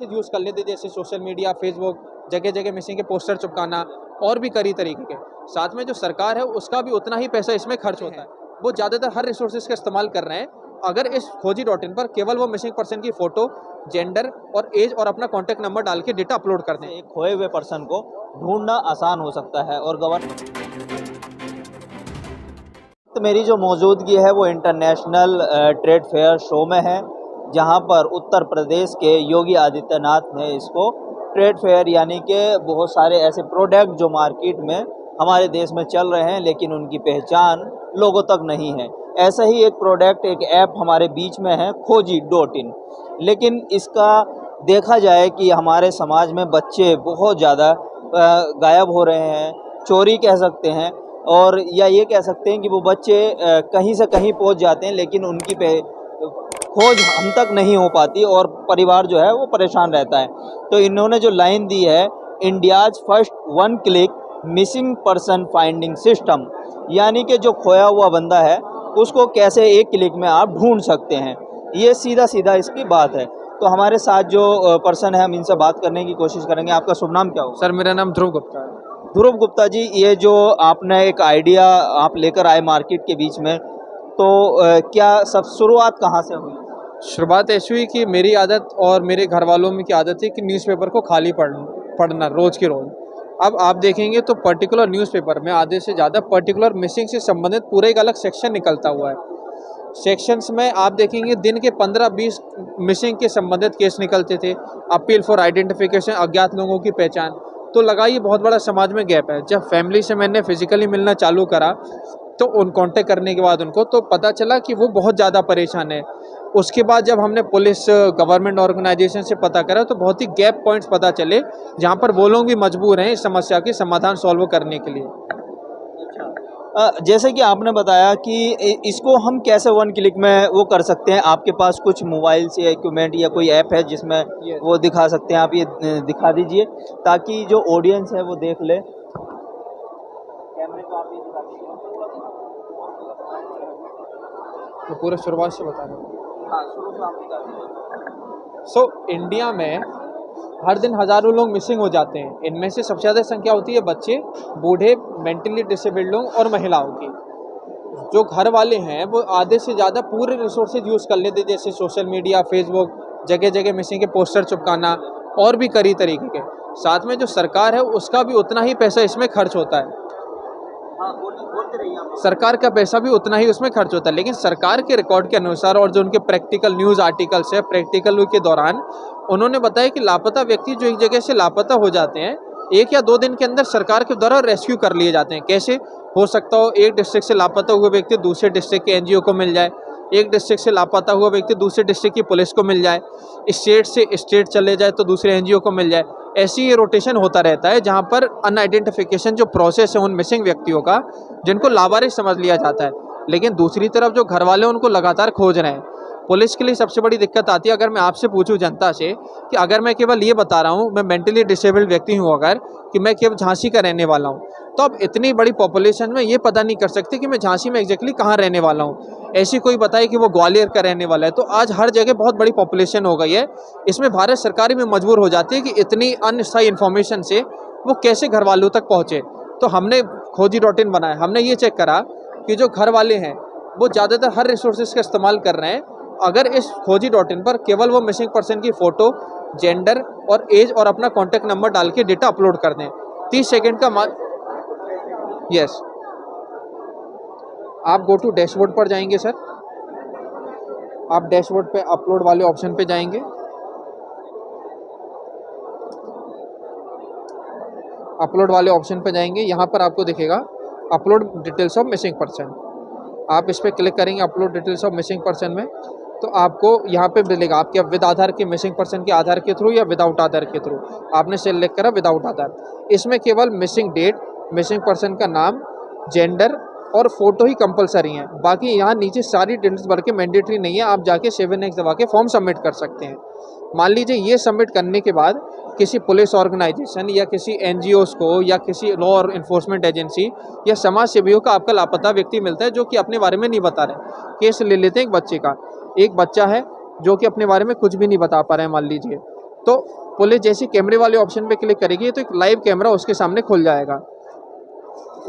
Use कर लेते, जैसे सोशल मीडिया, फेसबुक, जगह जगह मिसिंग के पोस्टर चिपकाना और भी कई तरीके के। साथ में जो सरकार है उसका भी उतना ही पैसा इसमें खर्च होता है। वो ज़्यादातर हर रिसोर्सेज का इस्तेमाल कर रहे हैं। अगर इस खोजी.in पर केवल वो मिसिंग पर्सन की फ़ोटो, जेंडर और एज और अपना कॉन्टैक्ट नंबर डाल के डेटा अपलोड कर दें, एक खोए हुए पर्सन को ढूंढना आसान हो सकता है। और तो मेरी जो मौजूदगी है वो इंटरनेशनल ट्रेड फेयर शो में है, जहां पर उत्तर प्रदेश के योगी आदित्यनाथ ने इसको ट्रेड फेयर यानी कि बहुत सारे ऐसे प्रोडक्ट जो मार्केट में हमारे देश में चल रहे हैं लेकिन उनकी पहचान लोगों तक नहीं है। ऐसा ही एक प्रोडक्ट, एक ऐप हमारे बीच में है, खोजी.in। लेकिन इसका देखा जाए कि हमारे समाज में बच्चे बहुत ज़्यादा गायब हो रहे हैं, चोरी कह सकते हैं, और या ये कह सकते हैं कि वो बच्चे कहीं से कहीं पहुंच जाते हैं लेकिन उनकी खोज हम तक नहीं हो पाती और परिवार जो है वो परेशान रहता है। तो इन्होंने जो लाइन दी है, India's first one click missing person finding system, यानी कि जो खोया हुआ बंदा है उसको कैसे एक क्लिक में आप ढूंढ सकते हैं, ये सीधा सीधा इसकी बात है। तो हमारे साथ जो पर्सन है हम इनसे बात करने की कोशिश करेंगे। आपका शुभ नाम क्या होगा? सर मेरा नाम ध्रुव गुप्ता है। ध्रुव गुप्ता जी, ये जो आपने एक आइडिया आप लेकर आए मार्केट के बीच में, तो क्या सब शुरुआत कहाँ से हुई? शुरुआत ऐसी हुई कि मेरी आदत और मेरे घर वालों में की आदत थी कि न्यूज़पेपर को खाली पढ़ना रोज़ की रोज़। अब आप देखेंगे तो पर्टिकुलर न्यूज़पेपर में आधे से ज़्यादा पर्टिकुलर मिसिंग से संबंधित पूरा एक अलग सेक्शन निकलता हुआ है। सेक्शंस में आप देखेंगे दिन के 15-20 मिसिंग के संबंधित केस निकलते थे। अपील फॉर आइडेंटिफिकेशन, अज्ञात लोगों की पहचान। तो लगा ये बहुत बड़ा समाज में गैप है। जब फैमिली से मैंने फिजिकली मिलना चालू करा तो उन कांटेक्ट करने के बाद उनको तो पता चला कि वो बहुत ज़्यादा परेशान है। उसके बाद जब हमने पुलिस, गवर्नमेंट ऑर्गेनाइजेशन से पता करा तो बहुत ही गैप पॉइंट्स पता चले जहाँ पर वो लोग भी मजबूर हैं इस समस्या के समाधान सॉल्व करने के लिए। जैसे कि आपने बताया कि इसको हम कैसे वन क्लिक में वो कर सकते हैं, आपके पास कुछ मोबाइल से इक्विपमेंट या कोई ऐप है जिसमें वो दिखा सकते हैं? आप ये दिखा दीजिए ताकि जो ऑडियंस है वो देख ले। कैमरे को आप ये दिखा दीजिए। तो पूरे शुरुआत से बता रहे हैं। हाँ, शुरू से आप दिखा दीजिए। सो इंडिया में हर दिन हज़ारों लोग मिसिंग हो जाते हैं। इनमें से सबसे ज़्यादा संख्या होती है बच्चे, बूढ़े, मेंटली डिसेबल्ड लोग और महिलाओं की। जो घर वाले हैं वो आधे से ज़्यादा पूरे रिसोर्सेज यूज़ कर लेते, जैसे सोशल मीडिया, फेसबुक, जगह जगह मिसिंग के पोस्टर चिपकाना और भी कई तरीके के। साथ में जो सरकार है उसका भी उतना ही पैसा इसमें खर्च होता है। हाँ, बोलते रहिए आप। सरकार का पैसा भी उतना ही उसमें खर्च होता है, लेकिन सरकार के रिकॉर्ड के अनुसार और जो उनके प्रैक्टिकल न्यूज़ आर्टिकल्स है, प्रैक्टिकल के दौरान उन्होंने बताया कि लापता व्यक्ति जो एक जगह से लापता हो जाते हैं, 1 या 2 दिन के अंदर सरकार के द्वारा रेस्क्यू कर लिए जाते हैं। कैसे हो सकता हो एक डिस्ट्रिक्ट से लापता हुए व्यक्ति दूसरे डिस्ट्रिक्ट के एनजीओ को मिल जाए, एक डिस्ट्रिक्ट से लापता हुआ व्यक्ति दूसरे डिस्ट्रिक्ट की पुलिस को मिल जाए, स्टेट से स्टेट चले जाए तो दूसरे एनजीओ को मिल जाए। ऐसी ये रोटेशन होता रहता है जहाँ पर अनआइडेंटिफिकेशन जो प्रोसेस है उन मिसिंग व्यक्तियों का, जिनको लावारिस समझ लिया जाता है। लेकिन दूसरी तरफ जो घर वाले उनको लगातार खोज रहे हैं। पुलिस के लिए सबसे बड़ी दिक्कत आती है, अगर मैं आपसे पूछूं जनता से कि अगर मैं केवल ये बता रहा हूँ मैं मेंटली डिसेबल्ड व्यक्ति हूँ, अगर कि मैं केवल झांसी का रहने वाला हूँ, तो अब इतनी बड़ी पॉपुलेशन में ये पता नहीं कर सकते कि मैं झांसी में एग्जैक्टली कहाँ रहने वाला हूँ। ऐसी कोई बताए कि वो ग्वालियर का रहने वाला है, तो आज हर जगह बहुत बड़ी पॉपुलेशन हो गई है। इसमें भारत सरकार भी मजबूर हो जाती है कि इतनी अनस्थायी इन्फॉर्मेशन से वो कैसे घर वालों तक पहुँचे। तो हमने खोजी.in बनाया। हमने ये चेक करा कि जो घर वाले हैं वो ज़्यादातर हर रिसोर्सेज का इस्तेमाल कर रहे हैं। अगर इस खोजी.in पर केवल वो मिसिंग पर्सन की फ़ोटो, जेंडर और एज और अपना कॉन्टैक्ट नंबर डाल के डेटा अपलोड कर दें, 30 सेकंड का यस। आप गो टू डैशबोर्ड पर जाएंगे सर, आप डैशबोर्ड पे अपलोड वाले ऑप्शन पे जाएंगे। अपलोड वाले ऑप्शन पे जाएंगे, यहाँ पर आपको दिखेगा upload details of missing person. आप इस पर क्लिक करेंगे upload details of missing person में, तो आपको यहाँ पे मिलेगा आपके विद आधार के मिसिंग पर्सन के आधार के थ्रू या विदाउट आधार के थ्रू। आपने सेलेक्ट करा विदाउट आधार। इसमें केवल मिसिंग डेट, मिसिंग पर्सन का नाम, जेंडर और फोटो ही कंपलसरी हैं। बाकी यहाँ नीचे सारी डिटेल्स भर के मैंडेटरी नहीं है, आप जाके 7X दबा के फॉर्म सबमिट कर सकते हैं। मान लीजिए ये सबमिट करने के बाद किसी पुलिस ऑर्गेनाइजेशन या किसी एनजीओज़ को या किसी लॉ और इन्फोर्समेंट एजेंसी या समाज सेवियों का आपका लापता व्यक्ति मिलता है जो कि अपने बारे में नहीं बता रहे। केस ले लेते हैं एक बच्चे का, एक बच्चा है जो कि अपने बारे में कुछ भी नहीं बता पा रहे हैं मान लीजिए, तो पुलिस जैसे कैमरे वाले ऑप्शन पे क्लिक करेगी तो एक लाइव कैमरा उसके सामने खुल जाएगा।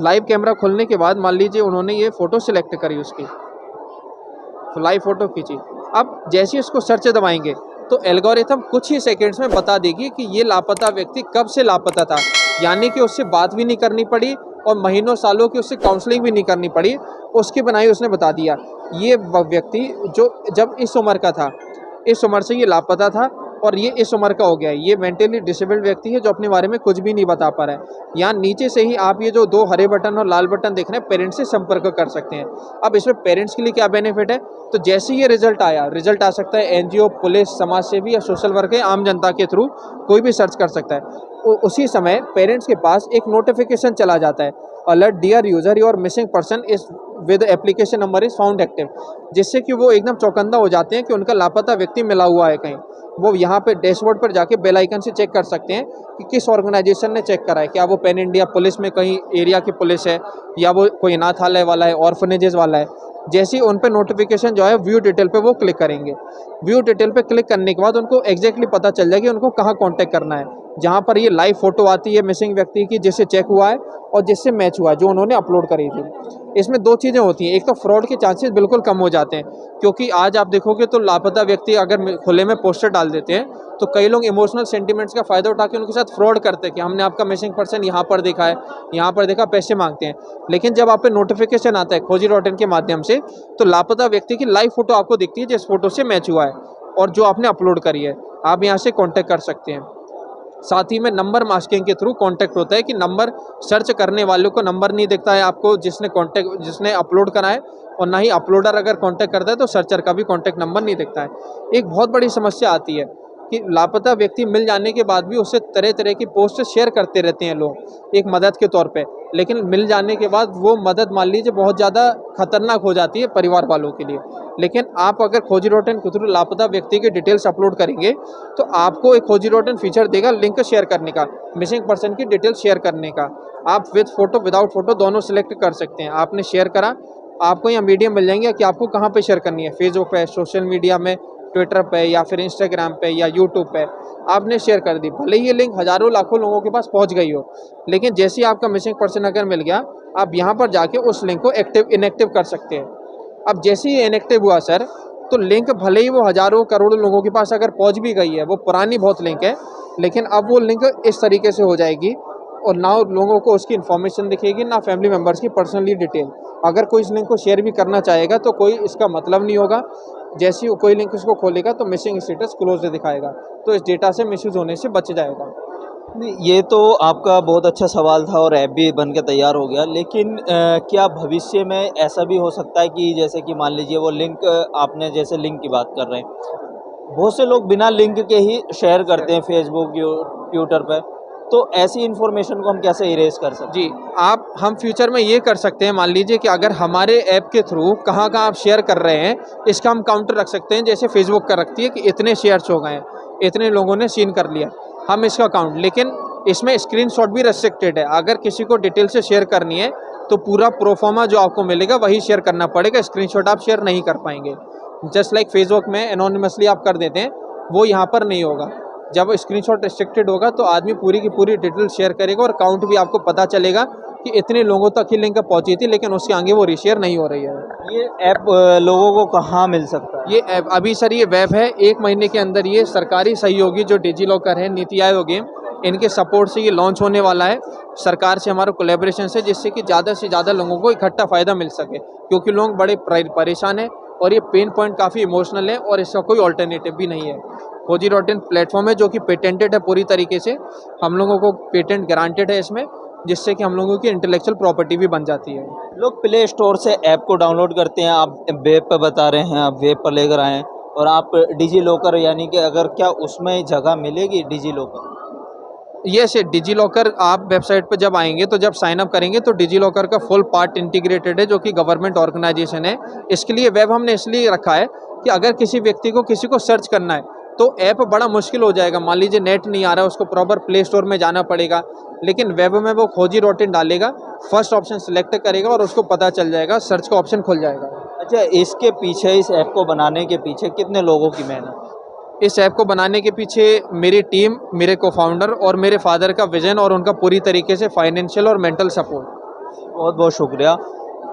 लाइव कैमरा खुलने के बाद मान लीजिए उन्होंने ये फ़ोटो सिलेक्ट करी उसकी, तो लाइव फ़ोटो खींची। अब जैसे ही उसको सर्च दबाएंगे तो एल्गोरिथम कुछ ही सेकंड्स में बता देगी कि ये लापता व्यक्ति कब से लापता था, यानी कि उससे बात भी नहीं करनी पड़ी और महीनों सालों की उससे काउंसलिंग भी नहीं करनी पड़ी, उसके बनाई उसने बता दिया ये व्यक्ति जो जब इस उम्र का था, इस उम्र से ये लापता था और ये इस उम्र का हो गया है। ये मेंटली डिसेबल्ड व्यक्ति है जो अपने बारे में कुछ भी नहीं बता पा रहा है। यहाँ नीचे से ही आप ये जो 2 हरे बटन और लाल बटन देख रहे हैं, पेरेंट्स से संपर्क कर सकते हैं। अब इसमें पेरेंट्स के लिए क्या बेनिफिट है, तो जैसे ये रिजल्ट आया, रिजल्ट आ सकता है एनजीओ, पुलिस, समाज सेवी या सोशल वर्कर, आम जनता के थ्रू कोई भी सर्च कर सकता है। उसी समय पेरेंट्स के पास एक नोटिफिकेशन चला जाता है, alert dear user your missing person is with application number is found active, जिससे कि वो एकदम चौकन्ना हो जाते हैं कि उनका लापता व्यक्ति मिला हुआ है कहीं। वो यहाँ पे डैशबोर्ड पर जाके बेल आइकन से चेक कर सकते हैं कि किस ऑर्गेनाइजेशन ने चेक करा है, क्या वो पैन इंडिया पुलिस में कहीं एरिया की पुलिस है या वो कोई अनाथालय वाला है, ऑर्फनेजेस वाला है। जैसे ही उन पे नोटिफिकेशन जो है व्यू डिटेल पे वो क्लिक करेंगे। व्यू डिटेल पे क्लिक करने के बाद उनको एग्जैक्टली पता चल जाएगा उनको कहाँ कॉन्टैक्ट करना है। जहाँ पर ये लाइव फोटो आती है मिसिंग व्यक्ति की जिससे चेक हुआ है और जिससे मैच हुआ है, जो उन्होंने अपलोड करी थी। इसमें 2 चीज़ें होती हैं, एक तो फ्रॉड के चांसेस बिल्कुल कम हो जाते हैं, क्योंकि आज आप देखोगे तो लापता व्यक्ति अगर खुले में पोस्टर डाल देते हैं तो कई लोग इमोशनल सेंटिमेंट्स का फ़ायदा उठा के उनके साथ फ्रॉड करते हैं कि हमने आपका मिसिंग पर्सन यहाँ पर देखा है, यहाँ पर देखा, पैसे मांगते हैं। लेकिन जब आप पे नोटिफिकेशन आता है खोजी.in के माध्यम से, तो लापता व्यक्ति की लाइव फोटो आपको दिखती है जिस फोटो से मैच हुआ है और जो आपने अपलोड करी है। आप यहाँ से कॉन्टैक्ट कर सकते हैं। साथ ही में नंबर मास्किंग के थ्रू कांटेक्ट होता है कि नंबर सर्च करने वालों को नंबर नहीं दिखता है आपको जिसने अपलोड करा है, और ना ही अपलोडर अगर कांटेक्ट करता है तो सर्चर का भी कांटेक्ट नंबर नहीं दिखता है। एक बहुत बड़ी समस्या आती है कि लापता व्यक्ति मिल जाने के बाद भी उससे तरह तरह की पोस्ट शेयर करते रहते हैं लोग एक मदद के तौर पे, लेकिन मिल जाने के बाद वो मदद मान लीजिए बहुत ज़्यादा खतरनाक हो जाती है परिवार वालों के लिए। लेकिन आप अगर खोजी.in के थ्रू लापता व्यक्ति की डिटेल्स अपलोड करेंगे तो आपको एक खोजी.in फीचर देगा लिंक शेयर करने का, मिसिंग पर्सन की डिटेल्स शेयर करने का। आप विद फोटो विदाउट फोटो दोनों सिलेक्ट कर सकते हैं। आपने शेयर करा, आपको यहाँ मीडियम मिल जाएंगे कि आपको कहाँ पे शेयर करनी है, फेसबुक पे, सोशल मीडिया में, ट्विटर पे या फिर इंस्टाग्राम पे या यूट्यूब पे आपने शेयर कर दी। भले ही ये लिंक हज़ारों लाखों लोगों के पास पहुँच गई हो, लेकिन जैसे ही आपका मिसिंग पर्सन अगर मिल गया, आप यहाँ पर जाके उस लिंक को इनएक्टिव कर सकते हैं। अब जैसे ही इनएक्टिव हुआ सर, तो लिंक भले ही वो हज़ारों करोड़ों लोगों के पास अगर पहुँच भी गई है, वो पुरानी बहुत लिंक है, लेकिन अब वो लिंक इस तरीके से हो जाएगी और ना लोगों को उसकी इन्फॉर्मेशन दिखेगी, ना फैमिली मेम्बर्स की पर्सनली डिटेल। अगर कोई इस लिंक को शेयर भी करना चाहेगा तो कोई इसका मतलब नहीं होगा। जैसे ही कोई लिंक उसको खोलेगा तो मिसिंग स्टेटस क्लोज दिखाएगा, तो इस डेटा से मिसयूज होने से बच जाएगा। नहीं, ये तो आपका बहुत अच्छा सवाल था और ऐप भी बन के तैयार हो गया, लेकिन क्या भविष्य में ऐसा भी हो सकता है कि जैसे कि मान लीजिए वो लिंक, आपने जैसे लिंक की बात कर रहे हैं, बहुत से लोग बिना लिंक के ही शेयर करते हैं फेसबुक, ट्विटर पे, तो ऐसी इन्फॉर्मेशन को हम कैसे इरेज कर सकते हैं? जी, हम फ्यूचर में ये कर सकते हैं, मान लीजिए कि अगर हमारे ऐप के थ्रू कहाँ आप शेयर कर रहे हैं, इसका हम काउंटर रख सकते हैं। जैसे फेसबुक का रखती है कि इतने शेयर्स हो गए हैं, इतने लोगों ने सीन कर लिया, हम इसका काउंट। लेकिन इसमें स्क्रीनशॉट भी रेस्ट्रिक्टेड है। अगर किसी को डिटेल से शेयर करनी है तो पूरा प्रोफार्मा जो आपको मिलेगा वही शेयर करना पड़ेगा, स्क्रीनशॉट आप शेयर नहीं कर पाएंगे। जस्ट लाइक फेसबुक में एनोनिमसली आप कर देते हैं, वो यहाँ पर नहीं होगा। जब स्क्रीनशॉट रिस्ट्रिक्टेड होगा तो आदमी पूरी की पूरी डिटेल शेयर करेगा और काउंट भी आपको पता चलेगा कि इतने लोगों तक ही लिंक पहुंची थी, लेकिन उसके आगे वो रीशेयर नहीं हो रही है। ये ऐप लोगों को कहाँ मिल सकता है? ये ऐप अभी सर ये वेब है, 1 महीने के अंदर ये सरकारी सहयोगी जो डिजी लॉकर है, नीति आयोग है, इनके सपोर्ट से ये लॉन्च होने वाला है। सरकार से हमारा कोलैबोरेशन से, जिससे कि ज़्यादा से ज़्यादा लोगों को इकट्ठा फ़ायदा मिल सके, क्योंकि लोग बड़े परेशान हैं और ये पेन पॉइंट काफ़ी इमोशनल है और इसका कोई ऑल्टरनेटिव भी नहीं है। खोजी.in प्लेटफॉर्म है जो कि पेटेंटेड है पूरी तरीके से, हम लोगों को पेटेंट गारंटेड है इसमें, जिससे कि हम लोगों की इंटेलेक्चुअल प्रॉपर्टी भी बन जाती है। लोग प्ले स्टोर से ऐप को डाउनलोड करते हैं, आप वेब पर बता रहे हैं, आप वेब पर लेकर आए हैं, और आप डिजी लॉकर, यानी कि अगर क्या उसमें जगह मिलेगी डिजी लॉकर? ये से डिजी लॉकर आप वेबसाइट पर जब आएंगे तो जब साइन अप करेंगे तो डिजी लॉकर का फुल पार्ट इंटीग्रेटेड है, जो कि गवर्नमेंट ऑर्गेनाइजेशन है। इसके लिए वेब हमने इसलिए रखा है कि अगर किसी व्यक्ति को किसी को सर्च करना है तो ऐप बड़ा मुश्किल हो जाएगा। मान लीजिए नेट नहीं आ रहा है, उसको प्रॉपर प्ले स्टोर में जाना पड़ेगा, लेकिन वेब में वो खोजी.in डालेगा, फर्स्ट ऑप्शन सेलेक्ट करेगा और उसको पता चल जाएगा, सर्च का ऑप्शन खुल जाएगा। अच्छा, इसके पीछे, इस ऐप को बनाने के पीछे कितने लोगों की मेहनत? इस ऐप को बनाने के पीछे मेरी टीम, मेरे को-फाउंडर और मेरे फादर का विज़न और उनका पूरी तरीके से फाइनेंशियल और मेंटल सपोर्ट। बहुत बहुत शुक्रिया।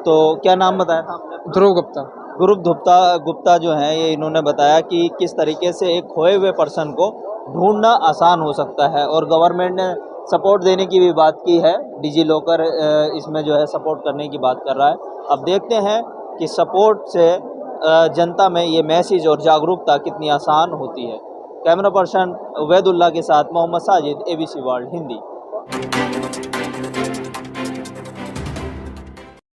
तो क्या नाम बताया था आपने? ध्रुव गुप्ता। गुप्ता जो हैं ये इन्होंने बताया कि किस तरीके से एक खोए हुए पर्सन को ढूंढना आसान हो सकता है, और गवर्नमेंट ने सपोर्ट देने की भी बात की है। डिजी लॉकर इसमें जो है सपोर्ट करने की बात कर रहा है। अब देखते हैं कि सपोर्ट से जनता में ये मैसेज और जागरूकता कितनी आसान होती है। कैमरा पर्सन उबैदुल्ला के साथ मोहम्मद साजिद, ABC वर्ल्ड हिंदी।